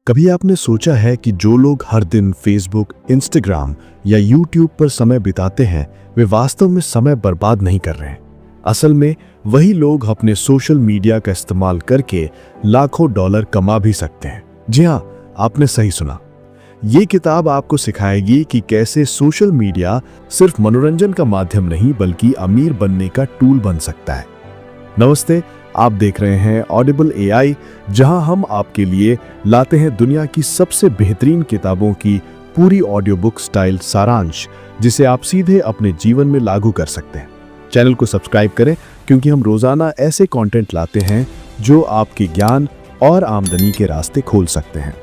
कभी आपने सोचा है कि जो लोग हर दिन फेसबुक, इंस्टाग्राम या यूट्यूब पर समय बिताते हैं वे वास्तव में समय बर्बाद नहीं कर रहे हैं। असल में वही लोग अपने सोशल मीडिया का इस्तेमाल करके लाखों डॉलर कमा भी सकते हैं। जी हाँ, आपने सही सुना। ये किताब आपको सिखाएगी कि कैसे सोशल मीडिया सिर्फ मनोरंजन का माध्यम नहीं बल्कि अमीर बनने का टूल बन सकता है। नमस्ते, आप देख रहे हैं ऑडिबल एआई, जहां हम आपके लिए लाते हैं दुनिया की सबसे बेहतरीन किताबों की पूरी ऑडियो बुक स्टाइल सारांश, जिसे आप सीधे अपने जीवन में लागू कर सकते हैं। चैनल को सब्सक्राइब करें क्योंकि हम रोजाना ऐसे कंटेंट लाते हैं जो आपके ज्ञान और आमदनी के रास्ते खोल सकते हैं।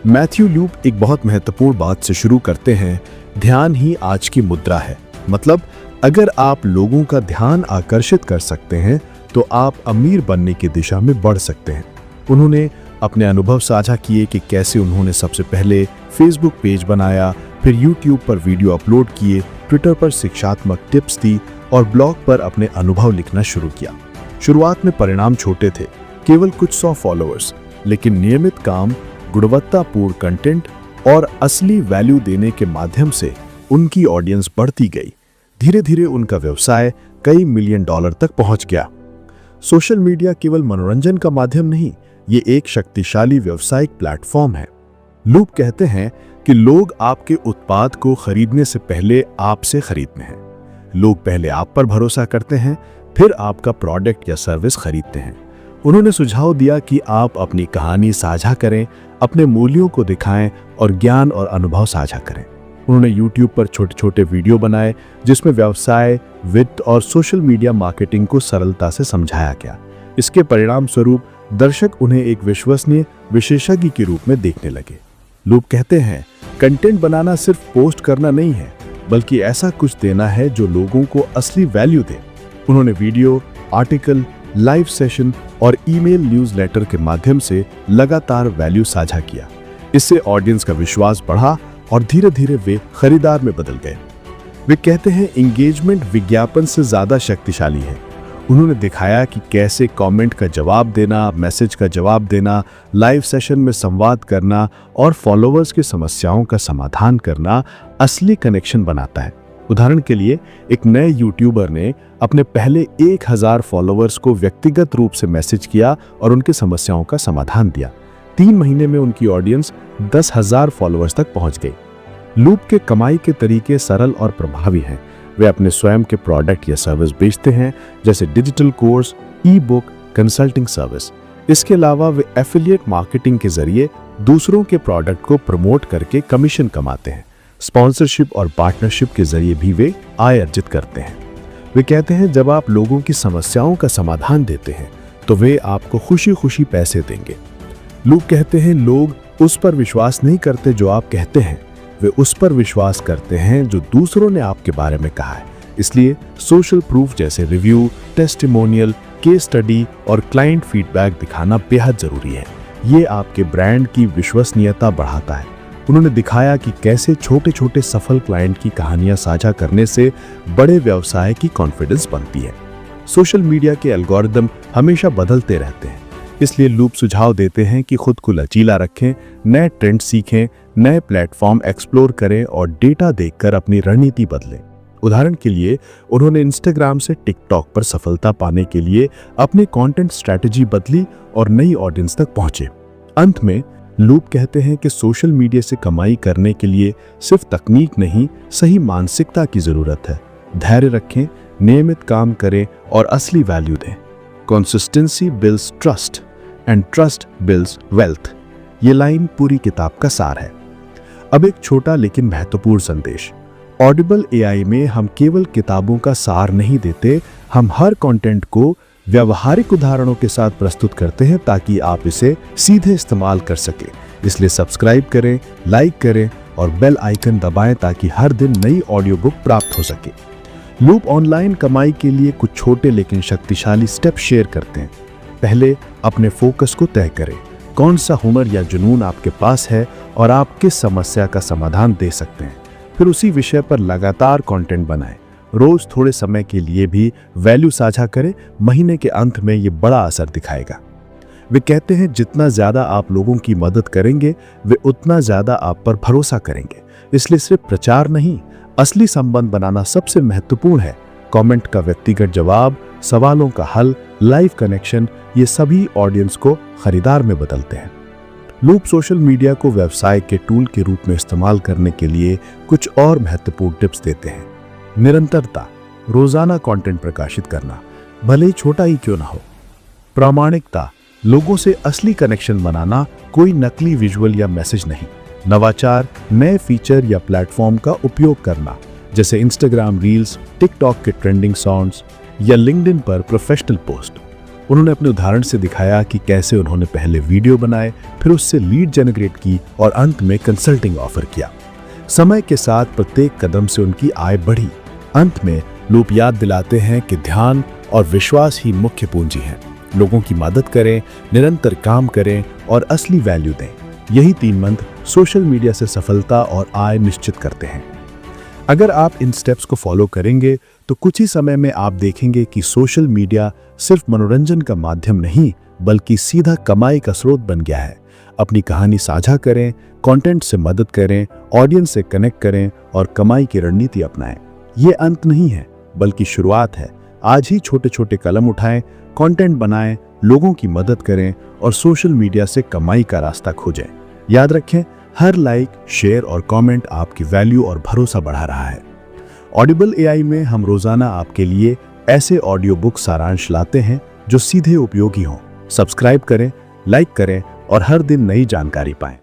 मैथ्यू लूप एक बहुत महत्वपूर्ण बात से शुरू करते हैं। ध्यान ही आज की मुद्रा है। मतलब अगर आप लोगों का ध्यान आकर्षित कर सकते हैं तो आप अमीर बनने की दिशा में बढ़ सकते हैं। उन्होंने अपने अनुभव साझा किए कि कैसे उन्होंने सबसे पहले फेसबुक पेज बनाया, फिर यूट्यूब पर वीडियो अपलोड किए, ट्विटर पर शिक्षात्मक टिप्स दी और ब्लॉग पर अपने अनुभव लिखना शुरू किया। शुरुआत में परिणाम छोटे थे, केवल कुछ 100 फॉलोअर्स, लेकिन नियमित काम, गुणवत्तापूर्ण कंटेंट और असली वैल्यू देने के माध्यम से उनकी ऑडियंस बढ़ती गई। धीरे धीरे उनका व्यवसाय कई मिलियन डॉलर तक पहुंच गया। सोशल मीडिया केवल मनोरंजन का माध्यम नहीं, ये एक शक्तिशाली व्यावसायिक प्लेटफॉर्म है। लूप कहते हैं कि लोग आपके उत्पाद को खरीदने से पहले आपसे खरीदते हैं। लोग पहले आप पर भरोसा करते हैं, फिर आपका प्रोडक्ट या सर्विस खरीदते हैं। उन्होंने सुझाव दिया कि आप अपनी कहानी साझा करें, अपने मूल्यों को दिखाएं और ज्ञान और अनुभव साझा करें। उन्होंने YouTube पर छोटे छोटे वीडियो बनाए जिसमें व्यवसाय, वित्त और सोशल मीडिया मार्केटिंग को सरलता से समझाया गया। इसके परिणाम स्वरूप दर्शक उन्हें एक विश्वसनीय विशेषज्ञ के रूप में देखने लगे। लूप कहते हैं, कंटेंट बनाना सिर्फ पोस्ट करना नहीं है, बल्कि ऐसा कुछ देना है जो लोगों को असली वैल्यू दे। उन्होंने वीडियो, आर्टिकल, लाइव सेशन और ईमेल न्यूज़लेटर के माध्यम से लगातार वैल्यू साझा किया। इससे ऑडियंस का विश्वास बढ़ा और धीरे धीरे वे खरीदार में बदल गए। वे कहते हैं, एंगेजमेंट विज्ञापन से ज्यादा शक्तिशाली है। उन्होंने दिखाया कि कैसे कमेंट का जवाब देना, मैसेज का जवाब देना, लाइव सेशन में संवाद करना और फॉलोअर्स की समस्याओं का समाधान करना असली कनेक्शन बनाता है। उदाहरण के लिए, एक नए यूट्यूबर ने अपने पहले 1000 फॉलोअर्स को व्यक्तिगत रूप से मैसेज किया और उनकी समस्याओं का समाधान दिया। 3 महीने में उनकी ऑडियंस 10,000 फॉलोअर्स तक पहुंच गई। लूप के कमाई के तरीके सरल और प्रभावी हैं। वे अपने स्वयं के प्रोडक्ट या सर्विस बेचते हैं, जैसे डिजिटल कोर्स, ई बुक, कंसल्टिंग सर्विस। इसके अलावा वे एफिलिएट मार्केटिंग के जरिए दूसरों के प्रोडक्ट को प्रमोट करके कमीशन कमाते हैं। स्पॉन्सरशिप और पार्टनरशिप के जरिए भी वे आय अर्जित करते हैं। वे कहते हैं, जब आप लोगों की समस्याओं का समाधान देते हैं तो वे आपको खुशी खुशी पैसे देंगे। लूप कहते हैं, लोग उस पर विश्वास नहीं करते जो आप कहते हैं, वे उस पर विश्वास करते हैं जो दूसरों ने आपके बारे में कहा है। इसलिए सोशल प्रूफ जैसे रिव्यू, टेस्टिमोनियल, केस स्टडी और क्लाइंट फीडबैक दिखाना बेहद जरूरी है। ये आपके ब्रांड की विश्वसनीयता बढ़ाता है। उन्होंने दिखाया कि कैसे छोटे छोटे सफल क्लाइंट की कहानियां साझा करने से बड़े व्यवसाय की कॉन्फिडेंस बनती है। सोशल मीडिया के एल्गोरिदम हमेशा बदलते रहते हैं, इसलिए लूप सुझाव देते हैं कि खुद को लचीला रखें, नए ट्रेंड सीखें, नए प्लेटफॉर्म एक्सप्लोर करें और डेटा देखकर अपनी रणनीति बदलें। उदाहरण के लिए, उन्होंने इंस्टाग्राम से टिकटॉक पर सफलता पाने के लिए अपनी कंटेंट स्ट्रैटेजी बदली और नई ऑडियंस तक पहुंचे। अंत में लूप कहते हैं कि सोशल मीडिया से कमाई करने के लिए सिर्फ तकनीक नहीं, सही मानसिकता की जरूरत है। धैर्य रखें, नियमित काम करें और असली वैल्यू दें। Consistency builds trust and trust builds wealth. ये लाइन पूरी किताब का सार है। अब एक छोटा लेकिन महत्वपूर्ण संदेश। ऑडिबल एआई में हम केवल किताबों का सार नहीं देते, हम हर कंटेंट को व्यावहारिक उदाहरणों के साथ प्रस्तुत करते हैं ताकि आप इसे सीधे इस्तेमाल कर सकें। इसलिए सब्सक्राइब करें, लाइक करें और बेल आइकन दबाएं ताकि हर दिन नई ऑडियो बुक प्राप्त हो सके। लूप ऑनलाइन कमाई के लिए कुछ छोटे लेकिन शक्तिशाली स्टेप शेयर करते हैं। पहले अपने फोकस को तय करें। कौन सा हुनर या जुनून आपके पास है और आप किस समस्या का समाधान दे सकते हैं। फिर उसी विषय पर लगातार कंटेंट बनाएं। रोज थोड़े समय के लिए भी वैल्यू साझा करें। महीने के अंत में ये बड़ा असर दिखाएगा। वे कहते हैं जितना ज्यादा आप लोगों की मदद करेंगे वे उतना ज्यादा आप पर भरोसा करेंगे। इसलिए सिर्फ प्रचार नहीं, असली संबंध बनाना सबसे महत्वपूर्ण है। कमेंट का व्यक्तिगत जवाब, सवालों का हल, लाइव कनेक्शन, ये सभी ऑडियंस को खरीदार में बदलते हैं। लूप सोशल मीडिया को व्यवसाय के टूल के रूप में इस्तेमाल करने के लिए कुछ और महत्वपूर्ण टिप्स देते हैं। निरंतरता, रोजाना कंटेंट प्रकाशित करना, भले ही छोटा ही क्यों ना हो। प्रामाणिकता, लोगों से असली कनेक्शन बनाना, कोई नकली विजुअल या मैसेज नहीं। नवाचार, नए फीचर या प्लेटफॉर्म का उपयोग करना, जैसे इंस्टाग्राम रील्स, टिकटॉक के ट्रेंडिंग सॉन्ग्स या लिंक्डइन पर प्रोफेशनल पोस्ट। उन्होंने अपने उदाहरण से दिखाया कि कैसे उन्होंने पहले वीडियो बनाए, फिर उससे लीड जनरेट की और अंत में कंसल्टिंग ऑफर किया। समय के साथ प्रत्येक कदम से उनकी आय बढ़ी। अंत में लूप याद दिलाते हैं कि ध्यान और विश्वास ही मुख्य पूंजी है। लोगों की मदद करें, निरंतर काम करें और असली वैल्यू दें। यही 3 मंत्र सोशल मीडिया से सफलता और आय निश्चित करते हैं। अगर आप इन स्टेप्स को फॉलो करेंगे तो कुछ ही समय में आप देखेंगे कि सोशल मीडिया सिर्फ मनोरंजन का माध्यम नहीं बल्कि सीधा कमाई का स्रोत बन गया है। अपनी कहानी साझा करें, कंटेंट से मदद करें, ऑडियंस से कनेक्ट करें और कमाई की रणनीति अपनाएं। ये अंत नहीं है बल्कि शुरुआत है। आज ही छोटे छोटे कदम उठाएं, कंटेंट बनाएं, लोगों की मदद करें और सोशल मीडिया से कमाई का रास्ता खोजें। याद रखें, हर लाइक, शेयर और कमेंट आपकी वैल्यू और भरोसा बढ़ा रहा है। ऑडिबल एआई में हम रोजाना आपके लिए ऐसे ऑडियो बुक सारांश लाते हैं जो सीधे उपयोगी हों। सब्सक्राइब करें, लाइक करें और हर दिन नई जानकारी पाएं।